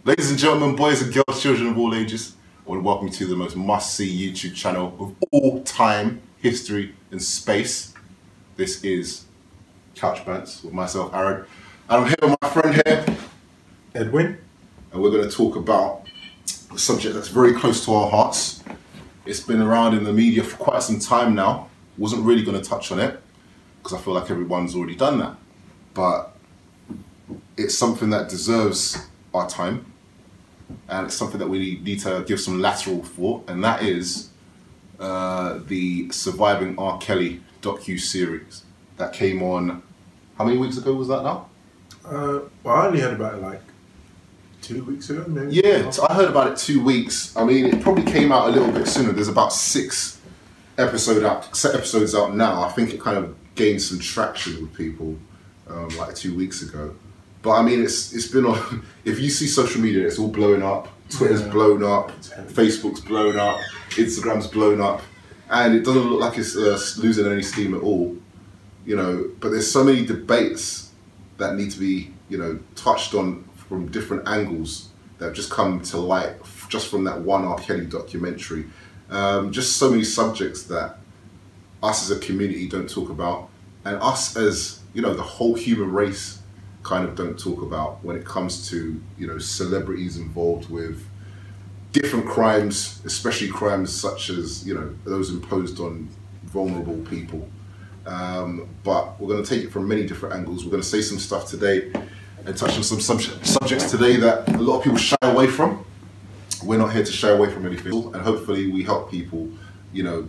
Ladies and gentlemen, boys and girls, children of all ages, I want to welcome you to the most must-see YouTube channel of all time, history and space. This is Couch Bants with myself, Aaron, and I'm here with my friend here, Edwin, and we're going to talk about a subject that's very close to our hearts. It's been around in the media for quite some time now. Wasn't really going to touch on it because I feel like everyone's already done that, but it's something that deserves our time. And it's something that we need to give some lateral thought, and that is the Surviving R. Kelly docu-series that came on, how many weeks ago was that now? Well, I only heard about it like 2 weeks ago, maybe. Yeah, I heard about it 2 weeks. I mean, it probably came out a little bit sooner. There's about 6 episodes out now. I think it kind of gained some traction with people like 2 weeks ago. But I mean, it's been on, if you see social media, it's all blowing up. Twitter's blown up, Facebook's blown up, Instagram's blown up, and it doesn't look like it's losing any steam at all, you know. But there's so many debates that need to be, you know, touched on from different angles that have just come to light just from that one R. Kelly documentary. Just so many subjects that us as a community don't talk about, and us as, you know, the whole human race kind of don't talk about when it comes to, you know, celebrities involved with different crimes, especially crimes such as, you know, those imposed on vulnerable people. But we're going to take it from many different angles. We're going to say some stuff today and touch on some subjects today that a lot of people shy away from. We're not here to shy away from anything, and hopefully we help people, you know,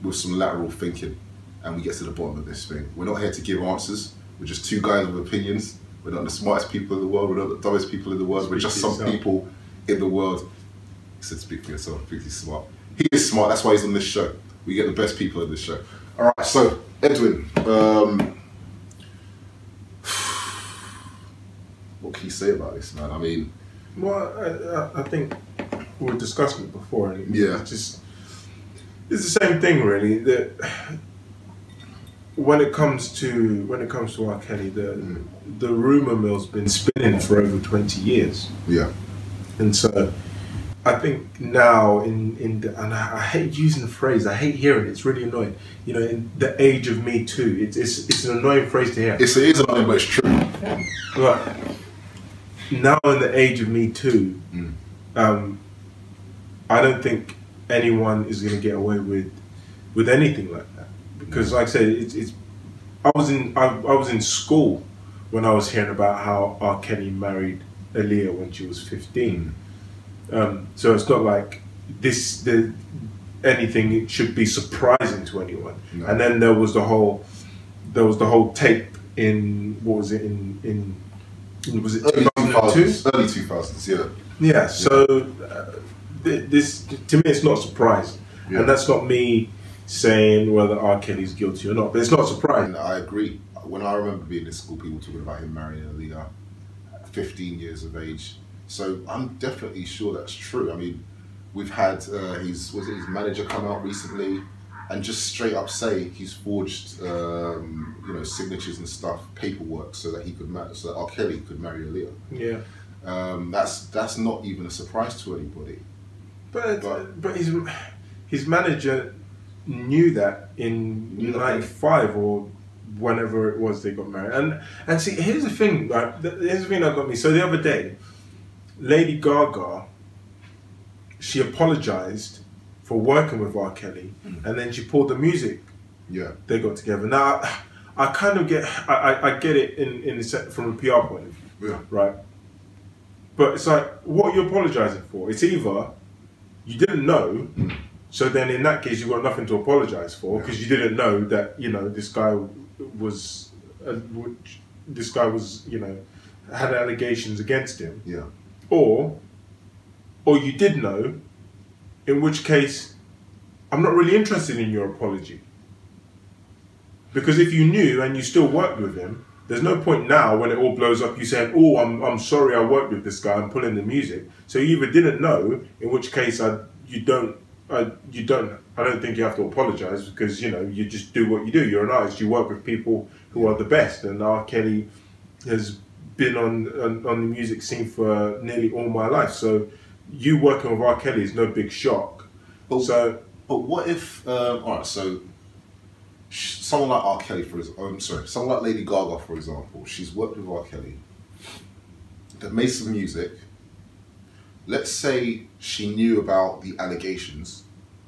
with some lateral thinking, and we get to the bottom of this thing. We're not here to give answers. We're just two guys with opinions. We're not the smartest people in the world. We're not the dumbest people in the world. We're just some people in the world. He said, speak for yourself. I think he's smart. He is smart. That's why he's on this show. We get the best people on this show. All right. So, Edwin, what can you say about this, man? I mean, well, I think we were discussing it before, and yeah, it's the same thing, really. That when it comes to R. Kelly, the rumor mill's been spinning for over 20 years. Yeah, and so I think now and I hate using the phrase. I hate hearing it. It's really annoying. You know, in the age of Me Too, it's an annoying phrase to hear. It is annoying, but it's true. Right. Now in the age of Me Too, I don't think anyone is going to get away with anything like that, because, like I said, I was in school when I was hearing about how R. Kelly married Aaliyah when she was 15. So it's not like anything should be surprising to anyone. No. And then there was the whole tape in, what was it, was it 2002? Early 2000s, yeah. Yeah, so this, to me, it's not surprising. Yeah. And that's not me saying whether R. Kelly's guilty or not, but it's not surprising. And I agree. When I remember being in school, people talking about him marrying Aaliyah at 15 years of age. So I'm definitely sure that's true. I mean, we've had his manager come out recently and just straight up say he's forged, you know, signatures and stuff, paperwork, so that so that R. Kelly could marry Aaliyah. Yeah. That's not even a surprise to anybody. But his manager knew that in 95 or whenever it was they got married. And see, here's the thing, right? Here's the thing that got me. So the other day, Lady Gaga, she apologized for working with R. Kelly, and then she pulled the music. Yeah, they got together. Now, I kind of get, I get it from a PR point of view, yeah, right? But it's like, what are you apologizing for? It's either you didn't know, so then in that case you've got nothing to apologize for, because you didn't know that, you know, this guy was, you know, had allegations against him. Yeah. Or you did know, in which case I'm not really interested in your apology. Because if you knew and you still worked with him, there's no point now when it all blows up you saying, oh, I'm sorry I worked with this guy, I'm pulling the music. So you either didn't know, in which case I don't think you have to apologize, because, you know, you just do what you do. You're an artist, you work with people who are the best, and R. Kelly has been on the music scene for nearly all my life, so you working with R. Kelly is no big shock. But what if, alright, so someone like R. Kelly, someone like Lady Gaga, for example, she's worked with R. Kelly, they've made some music. Let's say she knew about the allegations,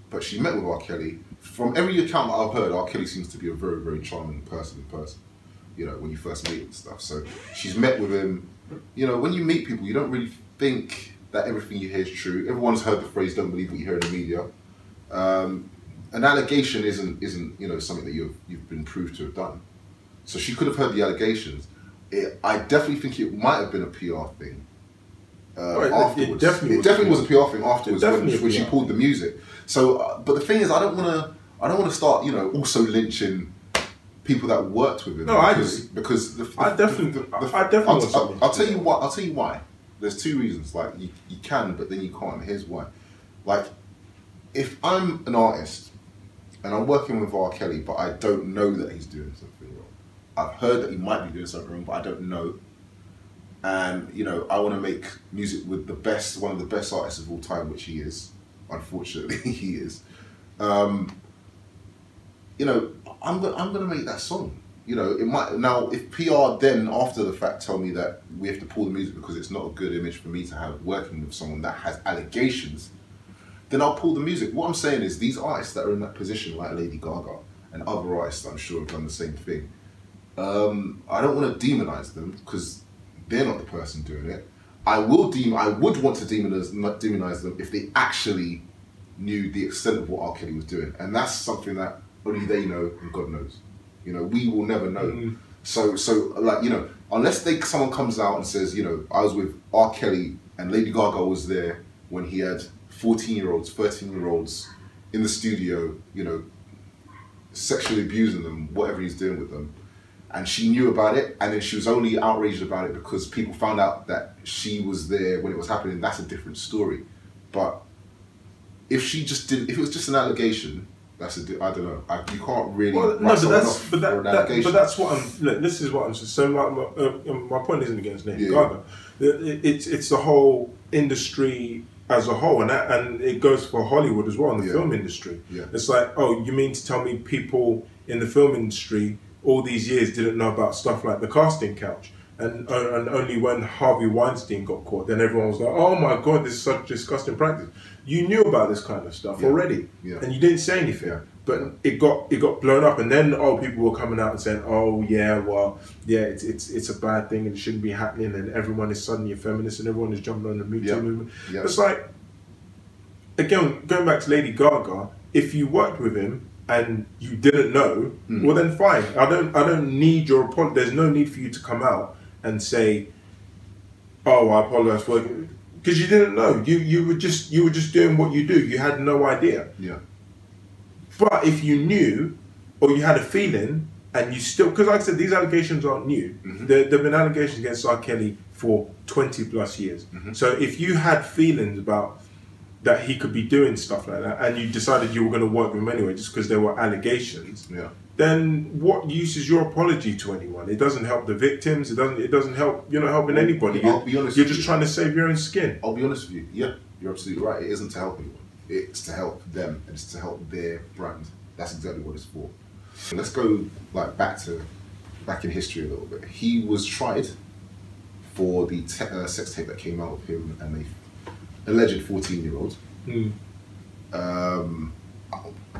but she met with R. Kelly. From every account that I've heard, R. Kelly seems to be a very, very charming person in person, you know, when you first meet him and stuff. So she's met with him. You know, when you meet people, you don't really think that everything you hear is true. Everyone's heard the phrase, don't believe what you hear in the media. An allegation isn't you know, something that you've been proved to have done. So she could have heard the allegations. I definitely think it might have been a PR thing. Afterwards, it definitely was a PR thing afterwards when she pulled the music. So, but the thing is, I don't want to start, you know, also lynching people that worked with him. No, I'll tell you what. I'll tell you why. There's two reasons. Like you can, but then you can't. Here's why. Like, if I'm an artist and I'm working with R. Kelly, but I don't know that he's doing something wrong. I've heard that he might be doing something wrong, but I don't know. And, you know, I want to make music with one of the best artists of all time, which he is. Unfortunately, he is. You know, I'm going to make that song. You know, it might, now if PR then after the fact tell me that we have to pull the music because it's not a good image for me to have working with someone that has allegations, then I'll pull the music. What I'm saying is these artists that are in that position, like Lady Gaga and other artists that I'm sure have done the same thing, I don't want to demonize them because they're not the person doing it. I would want to demonize them if they actually knew the extent of what R. Kelly was doing, and that's something that only they know and God knows. You know, we will never know. So like, you know, unless someone comes out and says, you know, I was with R. Kelly and Lady Gaga was there when he had 14-year-olds, 13-year-olds in the studio, you know, sexually abusing them, whatever he's doing with them. And she knew about it, and then she was only outraged about it because people found out that she was there when it was happening. That's a different story. But if she just didn't, if it was just an allegation, I don't know. You can't really. Well, no, but that's what I'm. Look, this is what I'm. So my point isn't against Lady Gaga. It's the whole industry as a whole, and it goes for Hollywood as well, in the film industry. Yeah. It's like, oh, you mean to tell me people in the film industry all these years didn't know about stuff like the casting couch, and only when Harvey Weinstein got caught, then everyone was like, oh my God, this is such disgusting practice. You knew about this kind of stuff already, and you didn't say anything, but it got blown up, and then people were coming out and saying, oh yeah, well, yeah, it's a bad thing and it shouldn't be happening, and everyone is suddenly a feminist and everyone is jumping on the Me Too movement. It's like, again, going back to Lady Gaga, if you worked with him and you didn't know, well then fine. I don't need your apology. There's no need for you to come out and say, oh, I apologize for working, because you didn't know. You were just doing what you do. You had no idea. Yeah. But if you knew, or you had a feeling, and you still, because like I said, these allegations aren't new. There have been allegations against R. Kelly for 20+ years. So if you had feelings about that he could be doing stuff like that, and you decided you were going to work with him anyway just because there were allegations, then what use is your apology to anyone? It doesn't help the victims. It doesn't help. You're not helping anybody. I'll be honest. You're just trying to save your own skin. I'll be honest with you. Yeah, you're absolutely right. It isn't to help anyone. It's to help them, and it's to help their brand. That's exactly what it's for. Let's go like back in history a little bit. He was tried for the sex tape that came out of him and the alleged 14-year-old.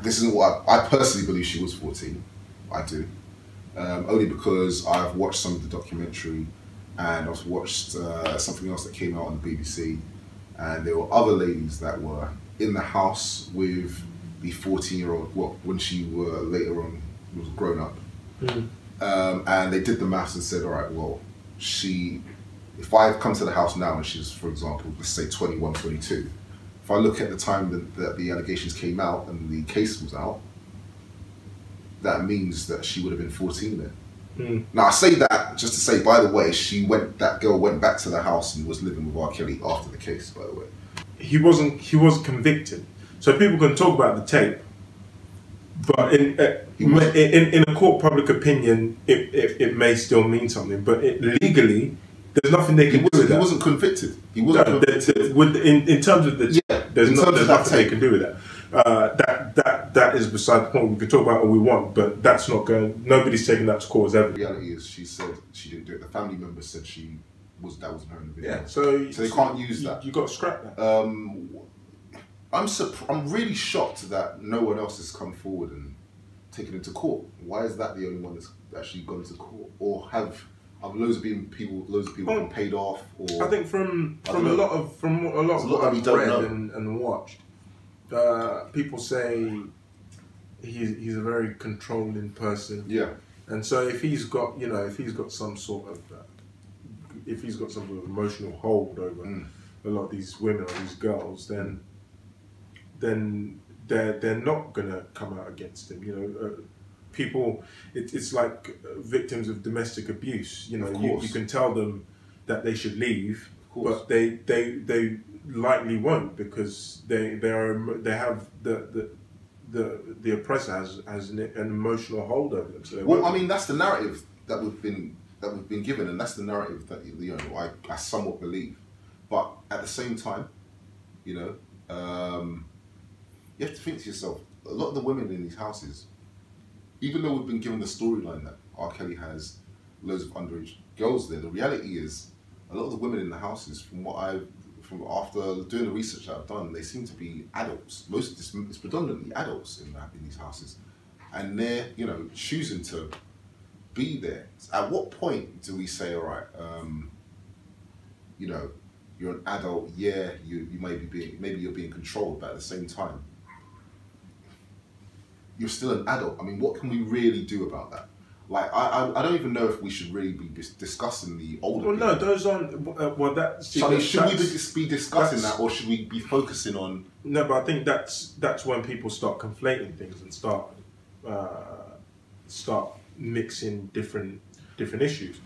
This isn't what I personally believe she was 14. I do, only because I've watched some of the documentary, and I've watched something else that came out on the BBC, and there were other ladies that were in the house with the 14-year-old. Well, when she were later on was grown up, and they did the maths and said, all right, well, if I come to the house now and she's, for example, let's say 21, 22, if I look at the time that the allegations came out and the case was out, that means that she would have been 14 then. Now I say that just to say, by the way, that girl went back to the house and was living with R. Kelly after the case, by the way. He was convicted. So people can talk about the tape, but in a court public opinion, it may still mean something. But legally, there's nothing they can do with that. He wasn't convicted. He wasn't convicted. In terms of the there's nothing they can do with that. That is beside the point. We can talk about what we want, but that's not going. Nobody's taking that to court as ever. The reality is, she said she didn't do it. The family member said that wasn't her in the video. Yeah, so they can't use that. You got to scrap that. I'm really shocked that no one else has come forward and taken it to court. Why is that the only one that's actually gone to court? Or have loads of people been paid off? Or I think from a lot of what I've read and watched, people say he's a very controlling person. Yeah. And so if he's got some sort of emotional hold over a lot of these women or these girls, then they're not gonna come out against him. People, it's like victims of domestic abuse. You can tell them that they should leave, but they likely won't, because they have the oppressor has an emotional hold over them. So I mean, that's the narrative that we've been given, and that's the narrative that I somewhat believe. But at the same time, you have to think to yourself, a lot of the women in these houses, even though we've been given the storyline that R. Kelly has loads of underage girls there, the reality is a lot of the women in the houses, from after doing the research that I've done, they seem to be adults. It's predominantly adults in these houses, and they're choosing to be there. At what point do we say, all right, you're an adult, yeah, you maybe you're being controlled, but at the same time, you're still an adult. I mean, what can we really do about that? Like, I don't even know if we should really be discussing the older. Well, no, those aren't. Should we be discussing that, or should we be focusing on? No, but I think that's when people start conflating things and start mixing different issues.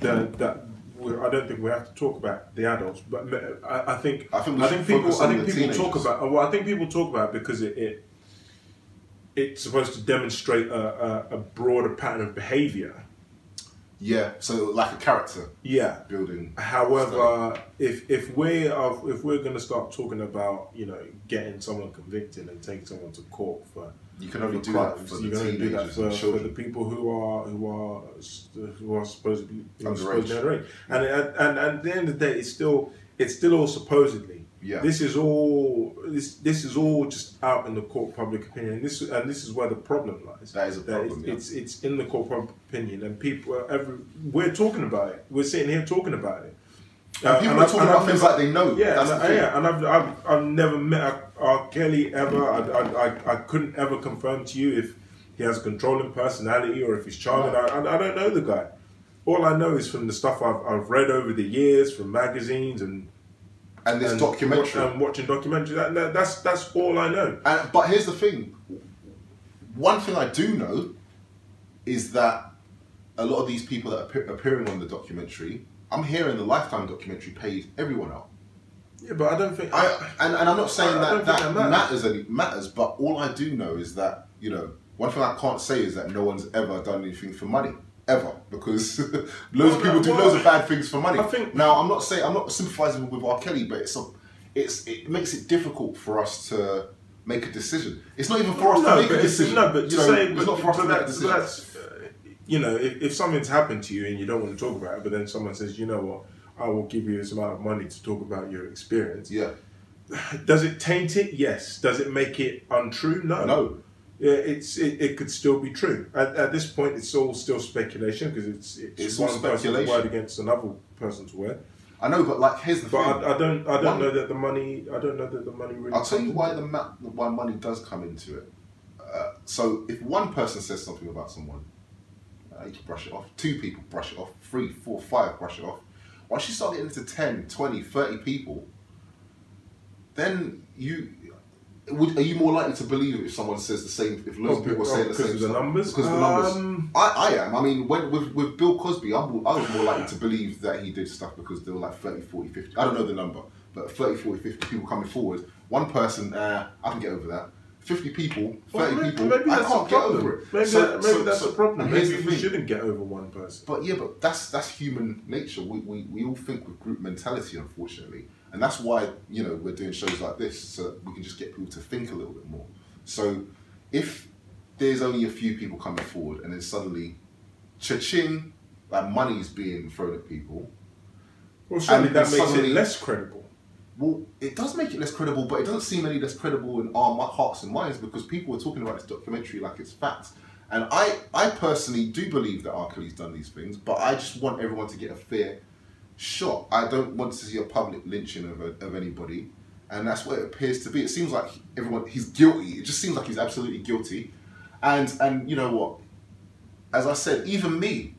I don't think we have to talk about the adults, but I think people talk about. Well, I think people talk about it because it's supposed to demonstrate a broader pattern of behaviour. Yeah, so like a character. Yeah. Building. However, if we're going to start talking about getting someone convicted and taking someone to court for, you can only do that for the teenagers and children. For the people who are supposedly underage. And at the end of the day, it's still all supposedly. Yeah. This is all just out in the court of public opinion. This is where the problem lies. That is a problem. It's in the court of public opinion, and people we're talking about it. We're sitting here talking about it. And people are talking about things like they know. Yeah, and I've never met R. Kelly ever. I couldn't ever confirm to you if he has a controlling personality or if he's charming. No. I don't know the guy. All I know is from the stuff I've read over the years, from magazines and this documentary. And watching documentaries. That's all I know. But here's the thing. One thing I do know is that a lot of these people that are appearing on the documentary, I'm hearing the Lifetime documentary paid everyone out. Yeah, but I don't think... And I'm not saying that matters, but all I do know is that, one thing I can't say is that no one's ever done anything for money. Ever, because loads of people do loads of bad things for money. Now, I'm not sympathising with R. Kelly, but it makes it difficult for us to make a decision. It's not even for us to make a decision. No, but it's not for us to make a decision. That's, if something's happened to you and you don't want to talk about it, but then someone says, you know what, I will give you this amount of money to talk about your experience. Yeah. Does it taint it? Yes. Does it make it untrue? No. No. It could still be true. At this point, it's all still speculation because it's one person's word against another person's word. I know, but here's the thing. I don't know that the money. I don't know that the money really. I'll tell you why why money does come into it. So if one person says something about someone, you can brush it off. 2 people brush it off. 3, 4, 5 brush it off. Once you start getting into 10, 20, 30 people, then are you more likely to believe it if someone says the same? If loads of people say the same because of the numbers? Because of the numbers. I am. I mean, with Bill Cosby, I was more likely to believe that he did stuff because there were like 30, 40, 50. I don't know the number, but 30, 40, 50 people coming forward. One person, I can get over that. 50 people, 30 people, maybe I that's can't a get problem. over it. Maybe that's a problem. And here's Maybe the we thing. shouldn't get over one person. But yeah, but that's human nature. We all think with group mentality, unfortunately. And that's why, you know, we're doing shows like this, so that we can just get people to think a little bit more. So if there's only a few people coming forward and then suddenly, cha-ching, like money's being thrown at people. Well, surely and that makes suddenly, it less credible. Well, it does make it less credible, but it doesn't seem any less credible in our hearts and minds because people are talking about this documentary like it's fact. And I personally do believe that R. Kelly's done these things, but I just want everyone to get a fair shot. I don't want to see a public lynching of anybody, and that's what it appears to be. It seems like he's guilty. It just seems like he's absolutely guilty. And you know what? As I said, even me,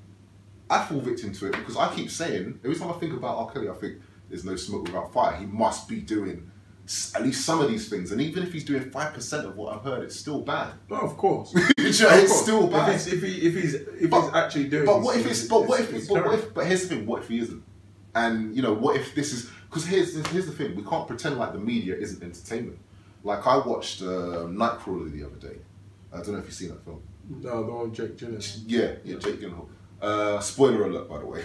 I fall victim to it because I keep saying, every time I think about R. Kelly, I think there's no smoke without fire. He must be doing at least some of these things, and even if he's doing 5% of what I've heard, it's still bad. No, of course. It's still bad. If he's actually doing. But what if it's? But here's the thing. What if he isn't? And you know, what if this is? Because here's the thing. We can't pretend like the media isn't entertainment. Like I watched Nightcrawler the other day. I don't know if you've seen that film. No, the one with Jake Gyllenhaal. Yeah, Jake Gyllenhaal. Spoiler alert, by the way.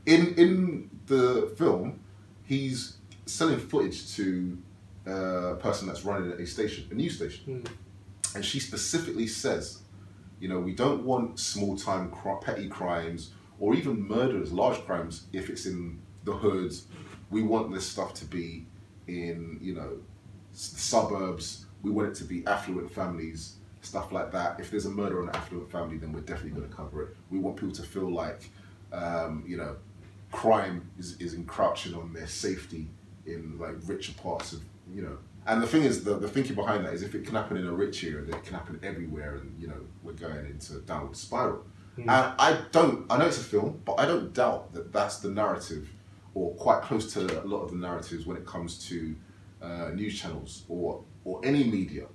in the film, he's selling footage to a person that's running a station, a news station, and she specifically says, you know, we don't want small-time petty crimes or even murders, large crimes, if it's in the hoods. We want this stuff to be in, you know, suburbs. We want it to be affluent families, stuff like that. If there's a murder on an affluent family, then we're definitely going to cover it. We want people to feel like, you know, crime is encroaching on their safety in like richer parts of, you know. And the thing is, the thinking behind that is if it can happen in a rich area, then it can happen everywhere, and you know, we're going into a downward spiral. And I know it's a film, but I don't doubt that that's the narrative, or quite close to a lot of the narratives when it comes to news channels or any media.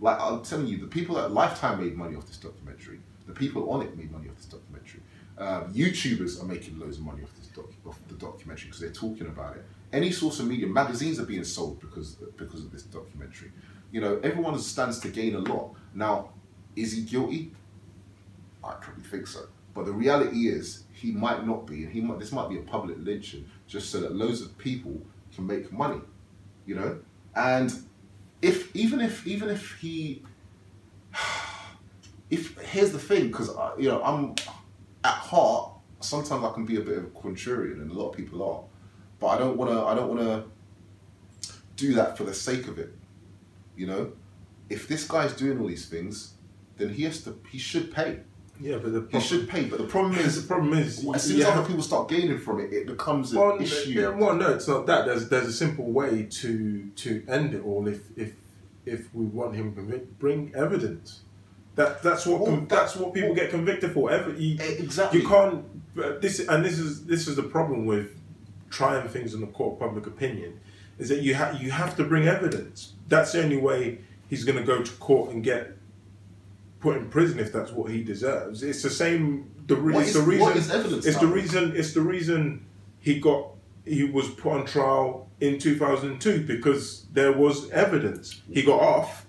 Like I'm telling you, the people at Lifetime made money off this documentary. The people on it made money off this documentary. YouTubers are making loads of money off the documentary because they're talking about it. Any source of media, magazines are being sold because of this documentary. You know, everyone stands to gain a lot. Now, is he guilty? I probably think so. But the reality is, he might not be, and this might be a public lynching just so that loads of people can make money. You know, and if here's the thing, because you know, I'm at heart, sometimes I can be a bit of a contrarian, and a lot of people are, but I don't want to do that for the sake of it. You know, if this guy's doing all these things, then he should pay. Yeah, but he should pay. But the problem is, as soon as other people start gaining from it, it becomes an issue. Yeah, well, no, it's not that. There's a simple way to end it all. If we want him convicted, bring evidence. That's what people get convicted for. Exactly. You can't. This is the problem with trying things in the court of public opinion, is that you have to bring evidence. That's the only way he's going to go to court and get put in prison if that's what he deserves. It's the same. What is evidence? It's the reason he was put on trial in 2002 because there was evidence. He got off,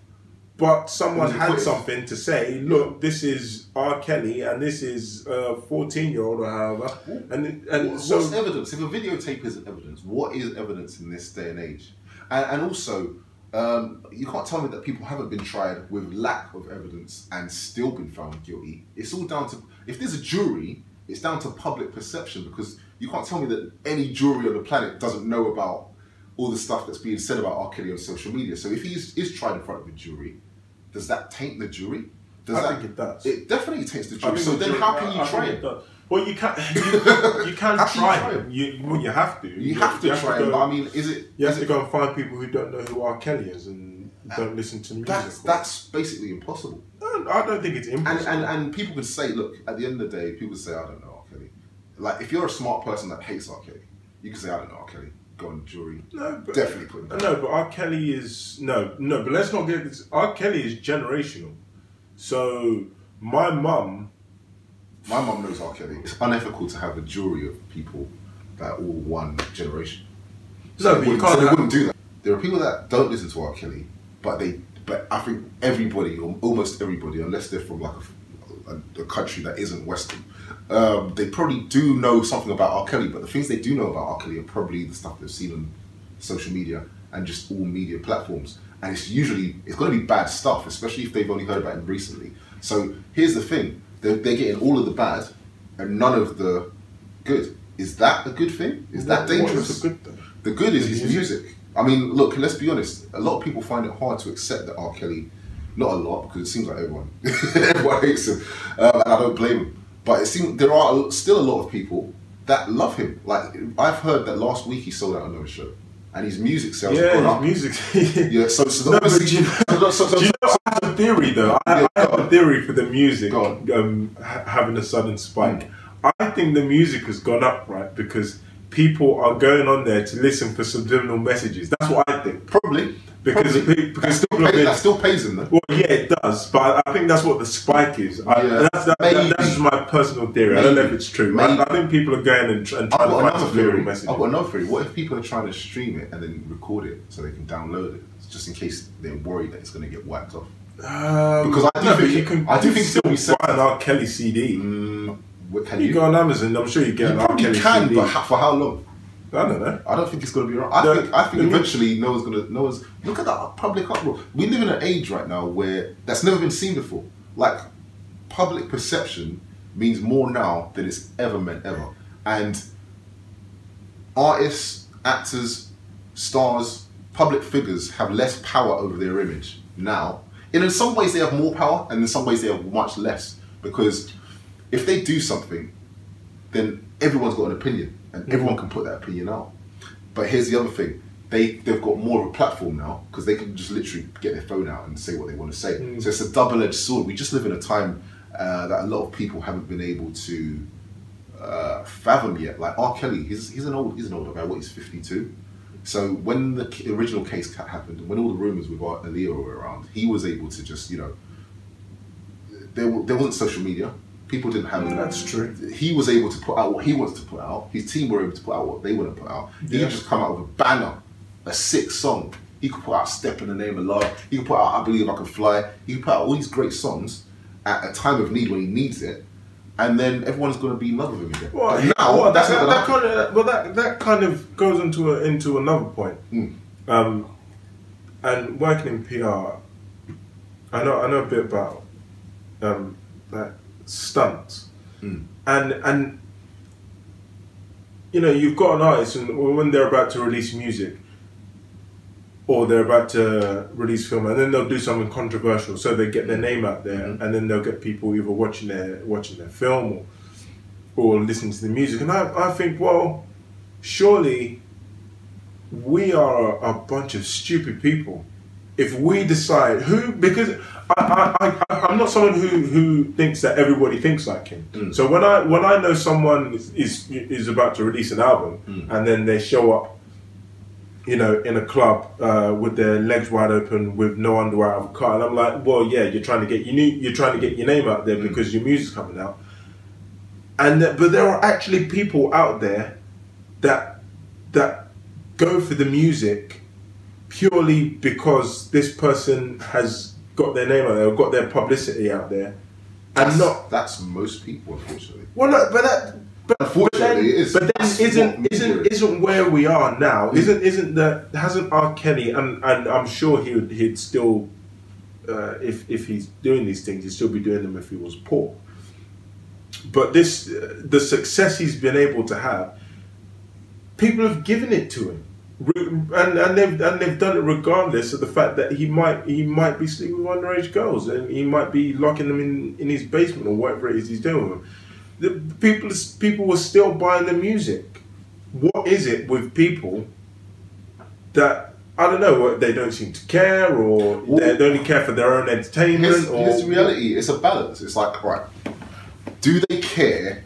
but someone had something to say. Look, this is R. Kelly, and this is a 14-year-old or however. And what's so evidence? If a videotape isn't evidence, what is evidence in this day and age? And also, you can't tell me that people haven't been tried with lack of evidence and still been found guilty. It's all down to, if there's a jury, it's down to public perception, because you can't tell me that any jury on the planet doesn't know about all the stuff that's being said about R. Kelly on social media. So if he is tried in front of a jury, does that taint the jury? I think it does. It definitely taints the jury. So then how can you try it? Well, you can't. You can't try him. You have to. You have to try him. But I mean, you have to go and find people who don't know who R. Kelly is and don't listen to music. That's basically impossible. I don't think it's impossible. And people can say, look, at the end of the day, people say, I don't know R. Kelly. Like, if you're a smart person that hates R. Kelly, you can say, I don't know R. Kelly. Go on jury. No, but definitely put him down. No, but R. Kelly is no. But let's not get this. R. Kelly is generational. So my mum knows R. Kelly. It's unethical to have a jury of people that are all one generation. So no, but you can't. So they wouldn't do that. There are people that don't listen to R. Kelly, but But I think everybody, or almost everybody, unless they're from like a country that isn't Western, they probably do know something about R. Kelly. But the things they do know about R. Kelly are probably the stuff they've seen on social media and just all media platforms. And it's going to be bad stuff, especially if they've only heard about him recently. So here's the thing: they're getting all of the bad and none of the good. Is that a good thing? Is that dangerous? What is the good thing? The good is his music. I mean, look, let's be honest. A lot of people find it hard to accept that R. Kelly, not a lot, because it seems like everyone hates him, and I don't blame him. But it seems there are still a lot of people that love him. Like, I've heard that last week he sold out another show, and his music sales have gone up. His music. Yeah, so no, but do you know, I have a theory though. I have a theory for the music having a sudden spike. I think the music has gone up, right, because people are going on there to listen for subliminal messages. That's what I think. Probably. Because that still pays them, though. Well, yeah, it does, but I think that's what the spike is. That's just my personal theory. I don't know if it's true. I think people are going and trying to find subliminal messages. I've got another theory. What if people are trying to stream it and then record it so they can download it, just in case they're worried that it's going to get wiped off? Because I do think still buy an R. Kelly CD. Can you go on Amazon? I'm sure you get an R. Kelly CD. But for how long? I don't know. I don't think it's going to be right. I think eventually no one's. Look at that public uproar. We live in an age right now where that's never been seen before. Like, public perception means more now than it's ever meant ever. And artists, actors, stars, public figures have less power over their image now. And in some ways they have more power, and in some ways they have much less. Because if they do something, then everyone's got an opinion. And everyone can put that opinion out. But here's the other thing. They've got more of a platform now because they can just literally get their phone out and say what they want to say. So it's a double-edged sword. We just live in a time that a lot of people haven't been able to fathom yet. Like R. Kelly, he's an older guy. He's 52. So when the original case happened, when all the rumors with Aaliyah were around, he was able to just, there wasn't social media. People didn't have it. That's true. He was able to put out what he wanted to put out. His team were able to put out what they want to put out. He could just come out with a banger, a sick song. He could put out Step in the Name of Love. He could put out I Believe I Can Fly. He could put out all these great songs at a time of need when he needs it. And then everyone's going to be in love with him again. Well, now, that kind of goes into another point. And working in PR, I know a bit about that stunts, and you've got an artist, and when they're about to release music or they're about to release film, and then they'll do something controversial, so they get their name out there, and then they'll get people either watching their film or listening to the music. And I think, well, surely we are a bunch of stupid people if we decide because I'm not someone who thinks that everybody thinks like him. So when I know someone is about to release an album, and then they show up, in a club with their legs wide open with no underwear out of a car, and I'm like, well, yeah, you're trying to get your name out there because your music's coming out. But there are actually people out there that go for the music purely because this person has got their name out there, or got their publicity out there, that's most people, unfortunately. Well, no, unfortunately, it is. But then isn't where we are now? Hasn't R. Kelly, and I'm sure he'd still, if he's doing these things, he'd still be doing them if he was poor. But the success he's been able to have, people have given it to him. And they've done it regardless of the fact that he might be sleeping with underage girls, and he might be locking them in his basement or whatever it is he's doing with them. People were still buying the music. What is it with people that, I don't know, they don't seem to care, or they only care for their own entertainment? Here's the reality. It's a balance. It's like, right, do they care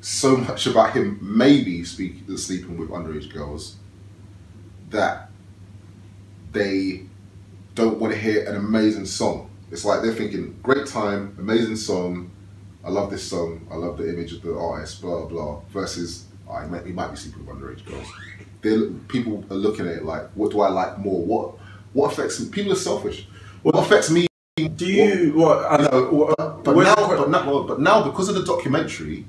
so much about him maybe sleeping with underage girls that they don't want to hear an amazing song? It's like they're thinking, great time, amazing song, I love this song, I love the image of the artist, blah, blah, versus, he might be sleeping with underage girls. People are looking at it like, what do I like more? What affects me? People are selfish. What affects me? Do you But now because of the documentary,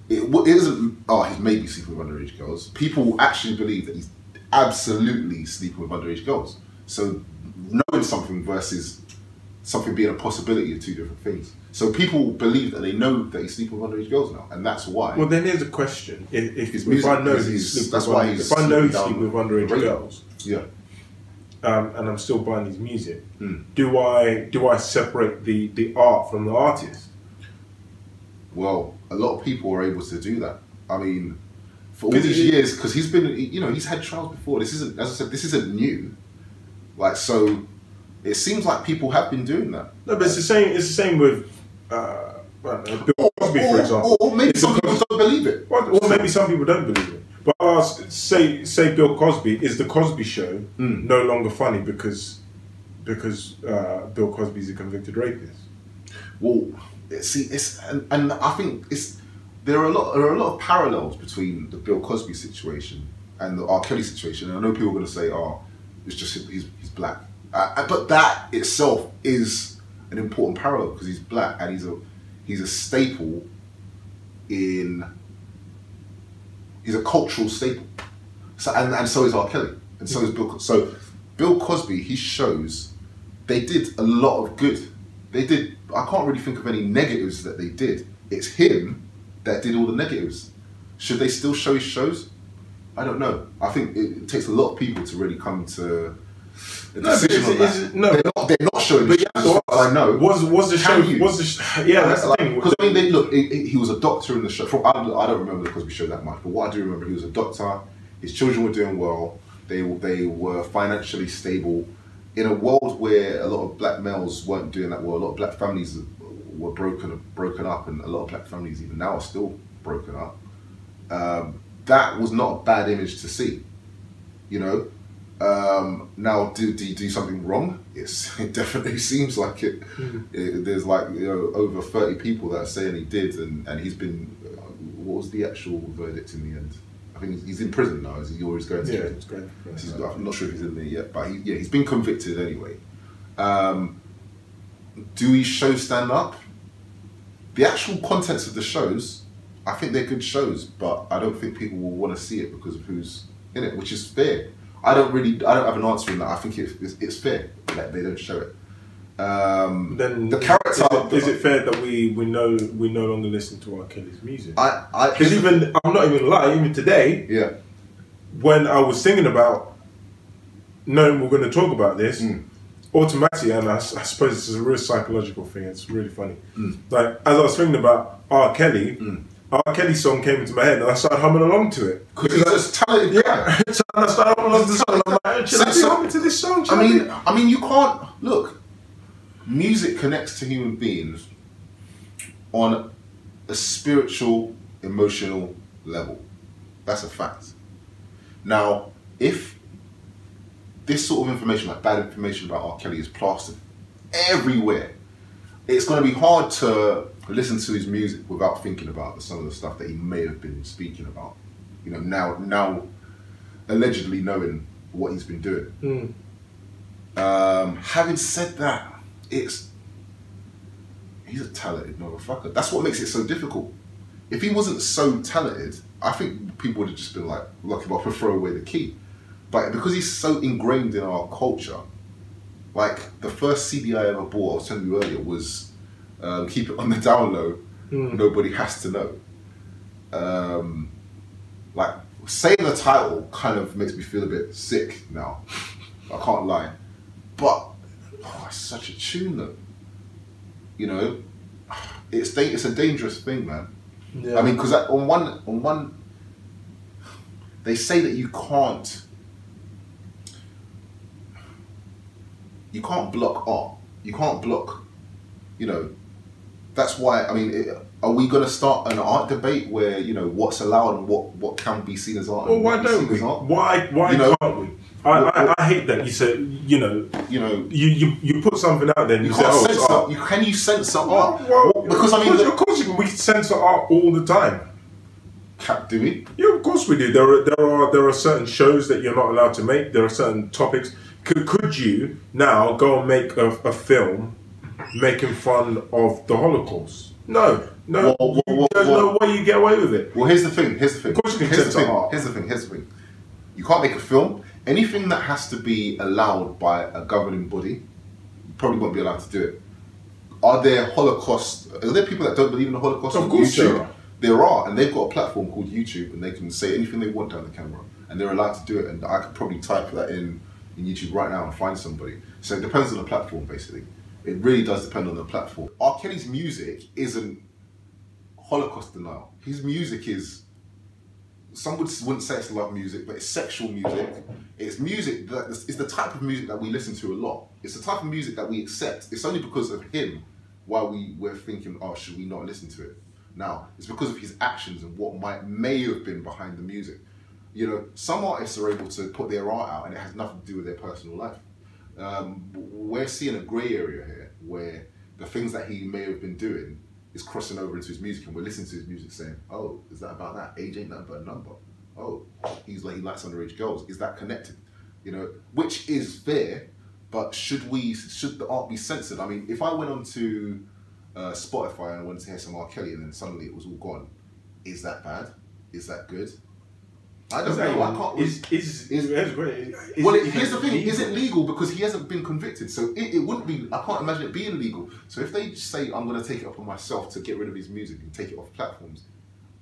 it isn't. Oh, he's maybe sleeping with underage girls. People actually believe that he's absolutely sleeping with underage girls. So knowing something versus something being a possibility are two different things. So people believe that they know that he's sleeping with underage girls now, and that's why. Well, then here's a question: If I know he's sleeping with underage girls, yeah, and I'm still buying his music, do I separate the art from the artist? Well, a lot of people are able to do that. I mean, for all these years, because he's been, he's had trials before. This isn't, as I said, this isn't new. Like, so it seems like people have been doing that. No, but it's the same. It's the same with Bill Cosby, for example. Or maybe some people don't believe it. Or maybe some people don't believe it. But I'll ask, say Bill Cosby, is the Cosby Show no longer funny because Bill Cosby is a convicted rapist? Well, see, and I think there are a lot of parallels between the Bill Cosby situation and the R. Kelly situation. And I know people are going to say, "Oh, it's just he's black," but that itself is an important parallel because he's black and he's a staple in. He's a cultural staple. So and so is R. Kelly, and so is Bill Cosby. So Bill Cosby, his shows, they did a lot of good. They did. I can't really think of any negatives that they did. It's him that did all the negatives. Should they still show his shows? I don't know. I think it takes a lot of people to really come to a decision on that. They're not showing his shows. I know. Was the show? Yeah, that's the thing. Because I mean, he was a doctor in the show. I don't remember the Cosby Show that much, but what I do remember, he was a doctor. His children were doing well. They were financially stable. In a world where a lot of black males weren't doing that well, a lot of black families were broken up, and a lot of black families even now are still broken up. That was not a bad image to see, Now, did he do something wrong? It definitely seems like it. There's like over 30 people that are saying he did, and he's been. What was the actual verdict in the end? I think he's in prison now. Is he always going to? Yeah, he's going to prison. I'm not sure if he's in there yet, but he's been convicted anyway. Do his shows stand up? The actual contents of the shows, I think they're good shows, but I don't think people will want to see it because of who's in it, which is fair. I don't have an answer in that. I think it's fair that they don't show it. Then the character is it fair that we no longer listen to R. Kelly's music? Because even I'm not even lying. Even today, when I was thinking about knowing we're going to talk about this, automatically, and I suppose this is a real psychological thing. It's really funny. Like as I was thinking about R. Kelly. R. Kelly's song came into my head and I started humming along to it. Because he's just talented. Yeah. So I started humming along to the song. I'm like, should I be humming to this song? I mean, you can't look. Music connects to human beings on a spiritual, emotional level. That's a fact. Now, if this sort of information, like bad information about R. Kelly, is plastered everywhere, it's going to be hard to listen to his music without thinking about some of the stuff that he may have been speaking about. Now allegedly knowing what he's been doing. Having said that, he's a talented motherfucker. That's what makes it so difficult. If he wasn't so talented, I think people would have just been like, lock him up and throw away the key. But because he's so ingrained in our culture, like the first CD I ever bought, I was telling you earlier, was Keep It on the Down Low, Nobody Has to Know. Like saying the title kind of makes me feel a bit sick now. I can't lie. But it's such a tune though. It's a dangerous thing, man. Yeah. I mean, because on one, they say that you can't block art. You can't block. That's why. I mean, are we going to start an art debate where what's allowed and what can be seen as art? Well, why don't we? Why can't we? I hate that you said you put something out there and you say can you censor art? Well, because I mean, of course you can. We can censor art all the time. Do we? Yeah, of course we do. There are certain shows that you're not allowed to make. There are certain topics. Could you now go and make a film making fun of the Holocaust? No. There's no way you get away with it. Well, here's the thing. Of course you can censor art. Here's the thing. You can't make a film. Anything that has to be allowed by a governing body, you probably won't be allowed to do it. Are there people that don't believe in the Holocaust on YouTube? There are, and they've got a platform called YouTube, and they can say anything they want down the camera, and they're allowed to do it. And I could probably type that in YouTube right now and find somebody. So it depends on the platform, basically. It really does depend on the platform. R. Kelly's music isn't Holocaust denial. His music is, some wouldn't say it's love music, but it's sexual music. It's music that is the type of music that we listen to a lot. It's the type of music that we accept. It's only because of him why we're thinking, oh, should we not listen to it? Now, it's because of his actions and what may have been behind the music. You know, some artists are able to put their art out and it has nothing to do with their personal life. We're seeing a grey area here where the things that he may have been doing is crossing over into his music, and we're listening to his music saying, oh, is that about that? Age ain't nothing but a number. Oh, he likes underage girls. Is that connected? You know, which is fair, but should the art be censored? I mean, if I went onto Spotify and I wanted to hear some R. Kelly and then suddenly it was all gone, is that bad? Is that good? I don't know. I can't. Here's the thing. Is it legal? Because he hasn't been convicted, so it wouldn't be. I can't imagine it being legal. So if they say I'm going to take it up on myself to get rid of his music and take it off platforms,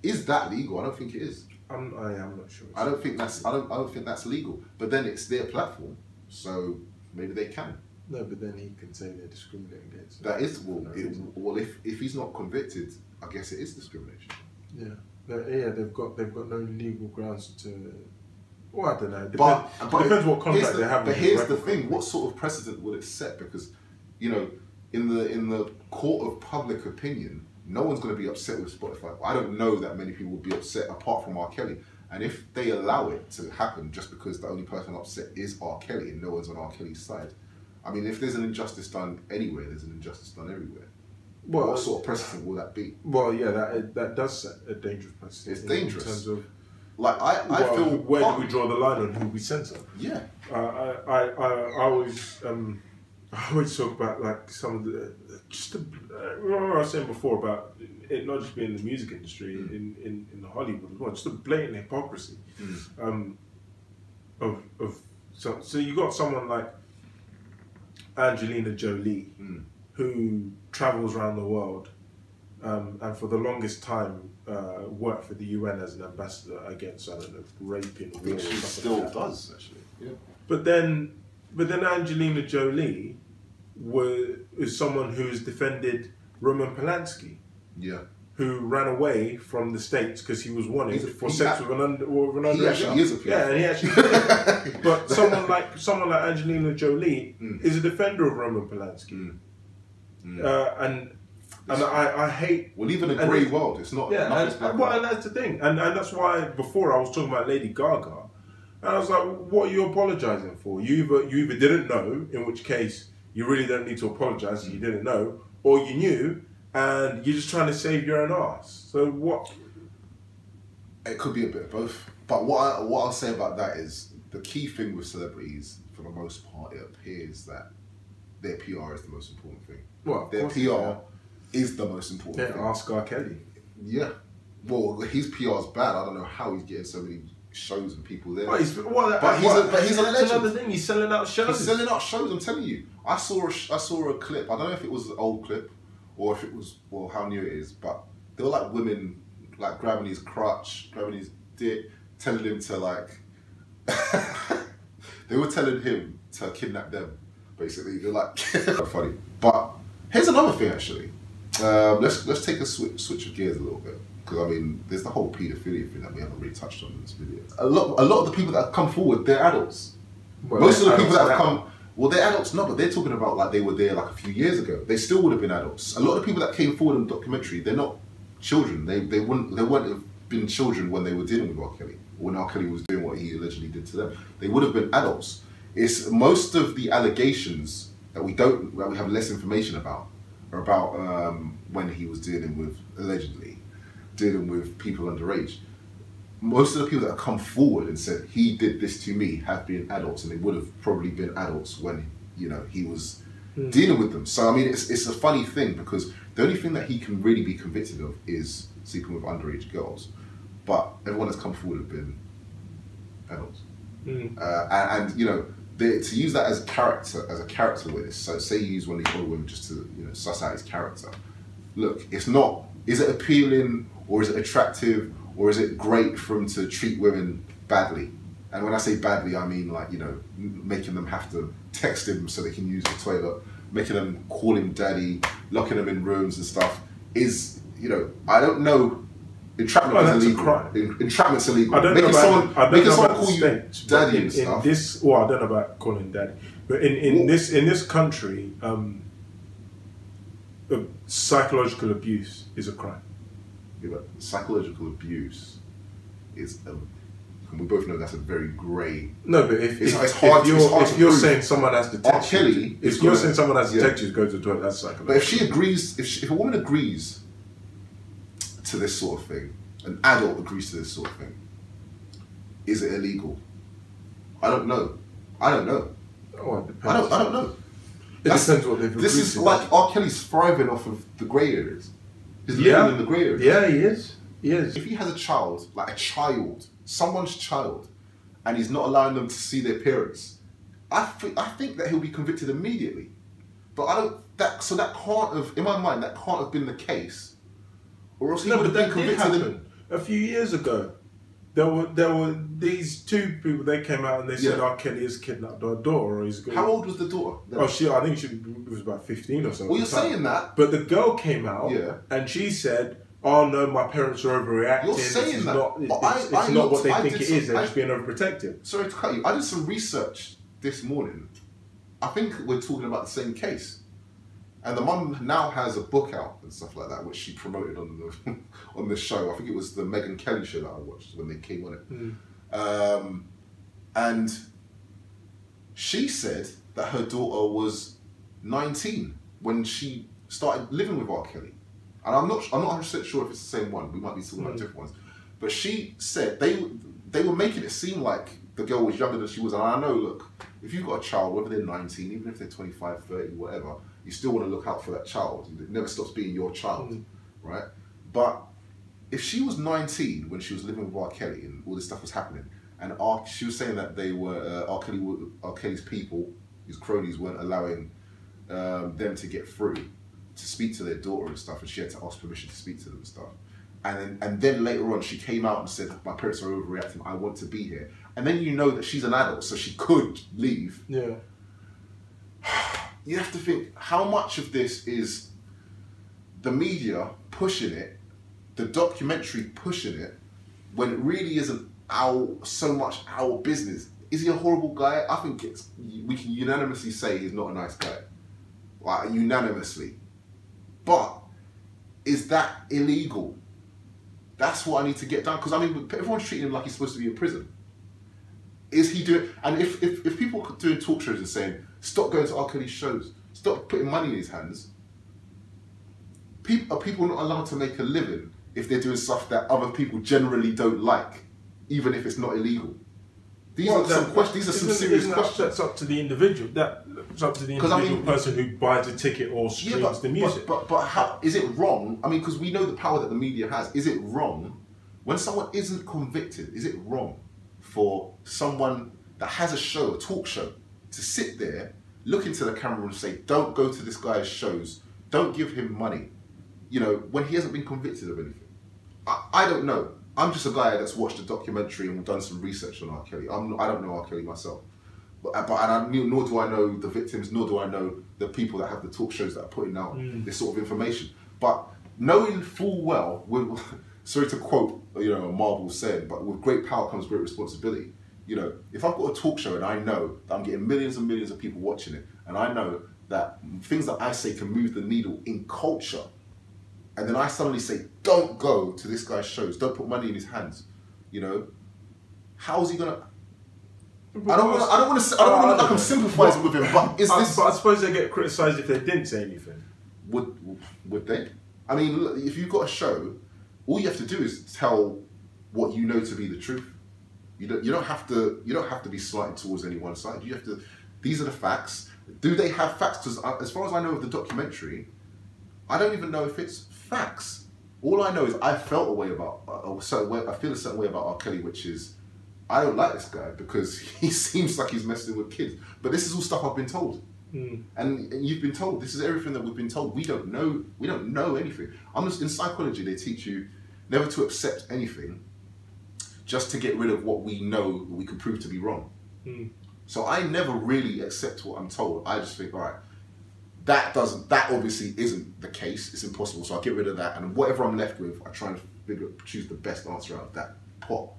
is that legal? I don't think it is. I am not sure. I don't think that's legal. But then it's their platform, so maybe they can. No, but then he can say they're discriminating against. That is if he's not convicted, I guess it is discrimination. Yeah. They've got no legal grounds to. Well, I don't know. Depends what contract they have. But here's the thing: what sort of precedent will it set? Because, you know, in the court of public opinion, no one's going to be upset with Spotify. I don't know that many people would be upset apart from R. Kelly. And if they allow it to happen just because the only person upset is R. Kelly and no one's on R. Kelly's side, I mean, if there's an injustice done anywhere, there's an injustice done everywhere. Well, what sort of precedent will that be? Well, yeah, that does set a dangerous precedent. It's dangerous. In terms of, like, I feel... Where do we draw the line on who we censor? Yeah. I always talk about, like, some of the... what I was saying before about it not just being in the music industry, in Hollywood as well, just a blatant hypocrisy. So you got someone like Angelina Jolie, who travels around the world and for the longest time worked for the UN as an ambassador against, I don't know, raping. Which she still does, actually. Yeah. But then Angelina Jolie is someone who's defended Roman Polanski. Yeah. Who ran away from the States because he was wanted for sex with an underage. He actually is a pedophile. Yeah, and he actually is. But someone like Angelina Jolie is a defender of Roman Polanski. And I hate... Well, even a grey world, it's not... Yeah, and that's the thing. And that's why before I was talking about Lady Gaga, and I was like, what are you apologising for? You either didn't know, in which case you really don't need to apologise, you didn't know, or you knew, and you're just trying to save your own ass. So what? It could be a bit of both. But what I'll say about that is the key thing with celebrities, for the most part, it appears that their PR is the most important thing. Well, their PR is the most important thing. Ask R. Kelly. Yeah. Well, his PR is bad. I don't know how he's getting so many shows and people there. But he's a legend. That's another thing. He's selling out shows. He's selling out shows. I'm telling you. I saw a clip. I don't know if it was an old clip or if it was, well, how new it is, but there were like women like grabbing his crotch, grabbing his dick, telling him to like they were telling him to kidnap them, basically. They're like funny. But here's another thing actually. Let's take a switch of gears a little bit, because I mean there's the whole paedophilia thing that we haven't really touched on in this video. A lot of the people that have come forward, they're adults. Well, most of the people that have come, well, they're adults, no, but they're talking about like they were there like a few years ago. They still would have been adults. A lot of the people that came forward in the documentary, they're not children. They wouldn't have been children when they were dealing with R. Kelly, or when R. Kelly was doing what he allegedly did to them. They would have been adults. It's most of the allegations that we have less information about are about when he was allegedly dealing with people underage. most of the people that have come forward and said he did this to me have been adults, and they would have probably been adults when he was dealing with them. So I mean, it's a funny thing because the only thing that he can really be convicted of is sleeping with underage girls, but everyone that's come forward have been adults, and to use that as a character witness. So say you use one of these older women just to suss out his character. Look, it's not. Is it appealing or is it attractive? Or is it great for him to treat women badly? And when I say badly, I mean like, making them have to text him so they can use the toilet, making them call him daddy, locking them in rooms and stuff. I don't know. Entrapment is illegal. Entrapment's illegal. I don't know making someone call you daddy and stuff. I don't know about calling daddy. But in this country, psychological abuse is a crime. Yeah, but psychological abuse is, and we both know that's a very grey. No, but if you're saying someone has to text you, if you're saying someone has to text you to go to the toilet, that's psychological. But if she agrees, if a woman agrees to this sort of thing, an adult agrees to this sort of thing, is it illegal? I don't know. Oh, it depends. I don't know. It depends what they've agreed to. This is like R. Kelly's thriving off of the grey areas. He's living in the grey area. Yeah, he is. If he has a child, someone's child, and he's not allowing them to see their parents, I think that he'll be convicted immediately. But that can't have, in my mind, that can't have been the case. Or else he would have been convicted. A few years ago, there were these two people. They came out and they said R. Kelly has kidnapped our daughter. Or he's going. How old was the daughter? I think she was about 15 or so. Well, you're saying that, but the girl came out and she said, "Oh no, my parents are overreacting. You're saying that. It's not what they think it is. They're just being overprotective." Sorry to cut you. I did some research this morning. I think we're talking about the same case. And the mum now has a book out and stuff like that, which she promoted on the show. I think it was the Megyn Kelly show that I watched when they came on it. And she said that her daughter was 19 when she started living with R. Kelly. And I'm not 100% sure if it's the same one. We might be talking about different ones. But she said they were making it seem like the girl was younger than she was. And I know, look, if you've got a child, whether they're 19, even if they're 25, 30, whatever, you still want to look out for that child. It never stops being your child, right? But if she was 19 when she was living with R. Kelly and all this stuff was happening, and she was saying that they were R. Kelly's people, his cronies, weren't allowing them to get through to speak to their daughter and stuff, and she had to ask permission to speak to them and stuff. And then later on, she came out and said, "My parents are overreacting. I want to be here." And then you know that she's an adult, so she could leave. Yeah. You have to think, how much of this is the media pushing it, the documentary pushing it, when it really isn't so much our business? Is he a horrible guy? I think we can unanimously say he's not a nice guy. Like, unanimously. But is that illegal? That's what I need to get done. Because, I mean, everyone's treating him like he's supposed to be in prison. Is he doing... And if people are doing talk shows and saying, stop going to R. Kelly's shows, stop putting money in his hands, are people not allowed to make a living if they're doing stuff that other people generally don't like, even if it's not illegal? These are some serious questions. That's up to the individual. That's up to the individual person who buys a ticket or streams the music. But how is it wrong? I mean, because we know the power that the media has. Is it wrong when someone isn't convicted? Is it wrong for someone that has a show, a talk show, to sit there, look into the camera and say, "Don't go to this guy's shows. Don't give him money," when he hasn't been convicted of anything? I don't know. I'm just a guy that's watched a documentary and done some research on R. Kelly. I don't know R. Kelly myself, nor do I know the victims, nor do I know the people that have the talk shows that are putting out this sort of information. But knowing full well, sorry to quote a Marvel saying, but with great power comes great responsibility. If I've got a talk show and I know that I'm getting millions and millions of people watching it, and I know that things that I say can move the needle in culture, and then I suddenly say, "Don't go to this guy's shows, don't put money in his hands," how's he gonna? I don't want to look like I'm sympathising with him, but is this? But I suppose they get criticised if they didn't say anything. Would they? I mean, look, if you've got a show, all you have to do is tell what you know to be the truth. You don't have to be slanted towards any one side. You have to. These are the facts. Do they have facts? Because as far as I know of the documentary, I don't even know if it's facts. All I know is I felt a way about a certain way. I feel a certain way about R. Kelly, which is I don't like this guy because he seems like he's messing with kids. But this is all stuff I've been told, and you've been told. This is everything that we've been told. We don't know. We don't know anything. In psychology, they teach you never to accept anything, just to get rid of what we know we can prove to be wrong. So I never really accept what I'm told. I just think, all right, that obviously isn't the case. It's impossible. So I'll get rid of that, and whatever I'm left with, I try and choose the best answer out of that pot.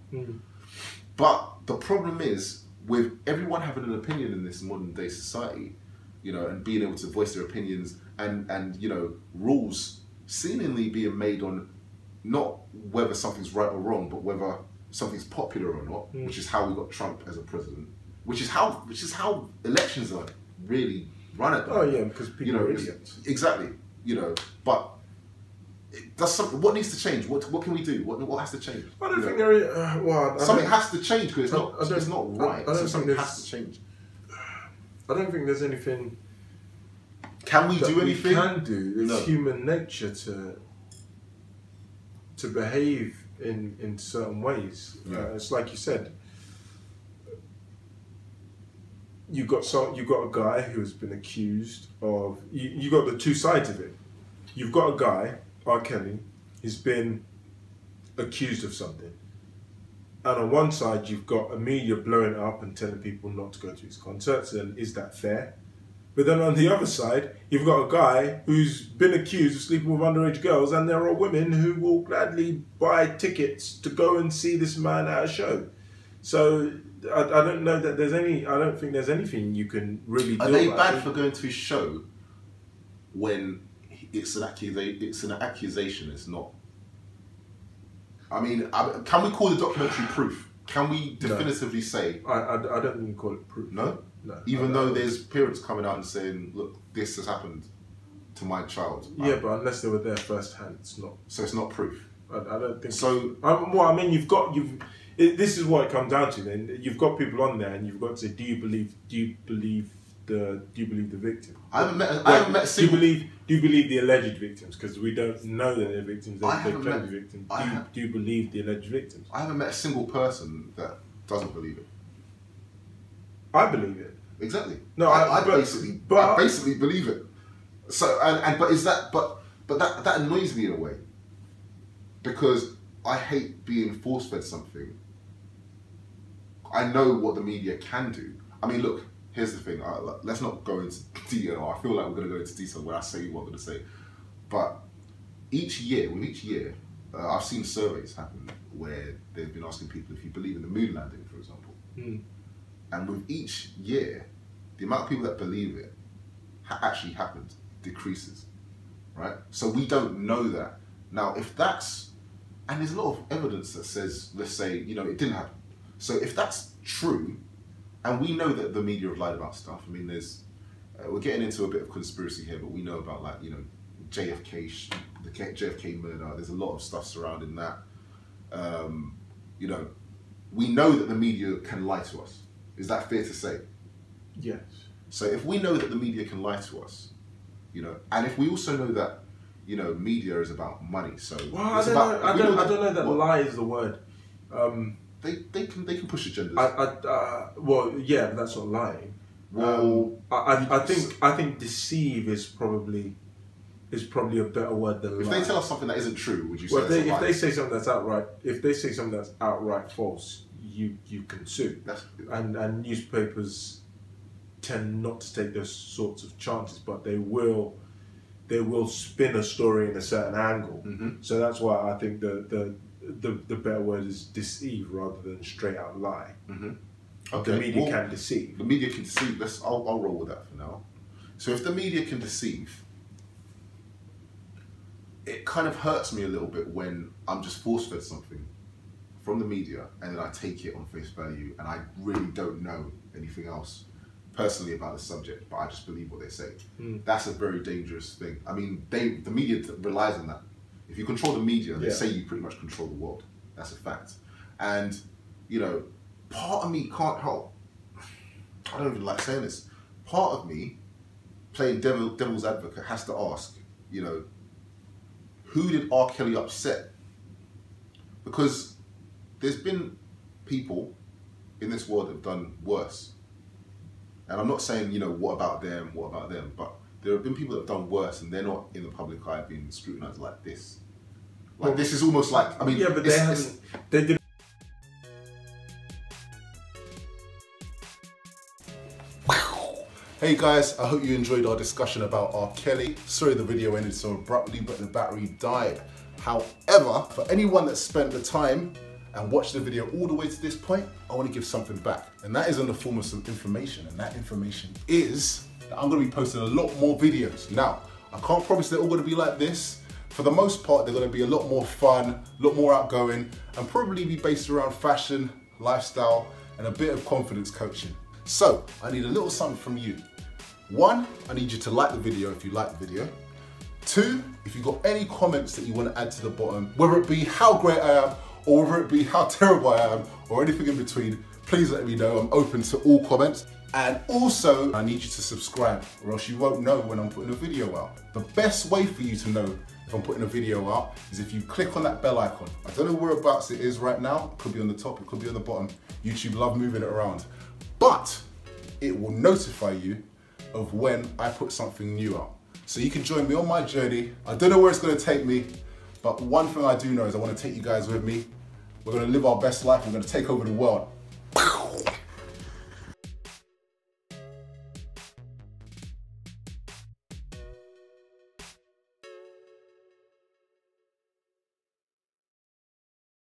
But the problem is, with everyone having an opinion in this modern day society, you know, and being able to voice their opinions, and you know, rules seemingly being made on not whether something's right or wrong, but whether something's popular or not, which is how we got Trump as a president, which is how elections are really run at them. Oh yeah, because people are idiots. Exactly, you know. But does something? What needs to change? What can we do? What has to change? I don't think there is. Well, something has to change because it's not right. I don't so think something has to change. I don't think there's anything. Can we do anything? We can do. It's human nature to behave in certain ways. It's like you said. You got a guy who has been accused of. You got the two sides of it. You've got a guy, R. Kelly, who's been accused of something, and on one side you've got a media blowing it up and telling people not to go to his concerts. And is that fair? But then on the other side, you've got a guy who's been accused of sleeping with underage girls, and there are women who will gladly buy tickets to go and see this man at a show. So I don't know that there's any. I don't think there's anything you can really do. Are they bad for going to his show when it's an accusation? It's not. I mean, can we call the documentary proof? Can we definitively say? I don't think you call it proof. No. No. Even though there's parents coming out and saying, "Look, this has happened to my child." Yeah, but unless they were there first hand, it's not. So it's not proof. I don't think so. Well, I mean, this is what it comes down to. Then you've got people on there, and you've got to say, do you believe the victim? I haven't met a single. Do you believe the alleged victims? Because we don't know that they're victims. They claim to be victims. Do you believe the alleged victims? I haven't met a single person that doesn't believe it. I believe it. Exactly. No, I basically believe it. So but that annoys me in a way, because I hate being force fed something. I know what the media can do. I mean, look, here's the thing. Let's not go into detail. I feel like we're going to go into detail where I say what I'm going to say. But with each year, I've seen surveys happen where they've been asking people if you believe in the moon landing, for example. And with each year, the amount of people that believe it actually happened decreases, right? So we don't know that. Now, if that's, and there's a lot of evidence that says, let's say, you know, it didn't happen. So if that's true, and we know that the media have lied about stuff, I mean, there's, we're getting into a bit of conspiracy here, but we know about, like, you know, JFK, the JFK murder, there's a lot of stuff surrounding that. You know, we know that the media can lie to us. Is that fair to say? Yes. So if we know that the media can lie to us, you know, and if we also know that, you know, media is about money, so well, I don't know that lie is the word. They can push agendas. Well, yeah, but that's not lying. Well, I think deceive is probably a better word than lie. If they tell us something that isn't true, would you say? Well, if they say something that's outright false, you can sue. And newspapers tend not to take those sorts of chances, but they will spin a story in a certain angle. So that's why I think the better word is deceive rather than straight out lie. Okay. The media can deceive. The media can deceive. I'll roll with that for now. So if the media can deceive, it kind of hurts me a little bit when I'm just force-fed something from the media and then I take it on face value and I really don't know anything else personally about the subject, but I just believe what they say. That's a very dangerous thing. I mean, the media relies on that. If you control the media, they say you pretty much control the world. That's a fact. And, you know, part of me can't help. I don't even like saying this. Part of me, playing devil's advocate, has to ask, you know, who did R. Kelly upset? Because there's been people in this world that have done worse. And I'm not saying, you know, what about them, but there have been people that have done worse and they're not in the public eye being scrutinized like this. Like, this is almost like, I mean... Yeah, but they didn't. Hey guys, I hope you enjoyed our discussion about R. Kelly. Sorry the video ended so abruptly, but the battery died. However, for anyone that spent the time and watched the video all the way to this point, I want to give something back. And that is in the form of some information. And that information is that I'm going to be posting a lot more videos. Now, I can't promise they're all going to be like this. For the most part, they're going to be a lot more fun, a lot more outgoing, and probably be based around fashion, lifestyle, and a bit of confidence coaching. So, I need a little something from you. 1, I need you to like the video if you like the video. 2, if you've got any comments that you want to add to the bottom, whether it be how great I am, or whether it be how terrible I am, or anything in between, please let me know. I'm open to all comments. And also, I need you to subscribe, or else you won't know when I'm putting a video out. The best way for you to know if I'm putting a video out is if you click on that bell icon. I don't know whereabouts it is right now. It could be on the top, it could be on the bottom. YouTube love moving it around. But it will notify you of when I put something new out. So you can join me on my journey. I don't know where it's gonna take me, but one thing I do know is I wanna take you guys with me. We're gonna live our best life, we're gonna take over the world.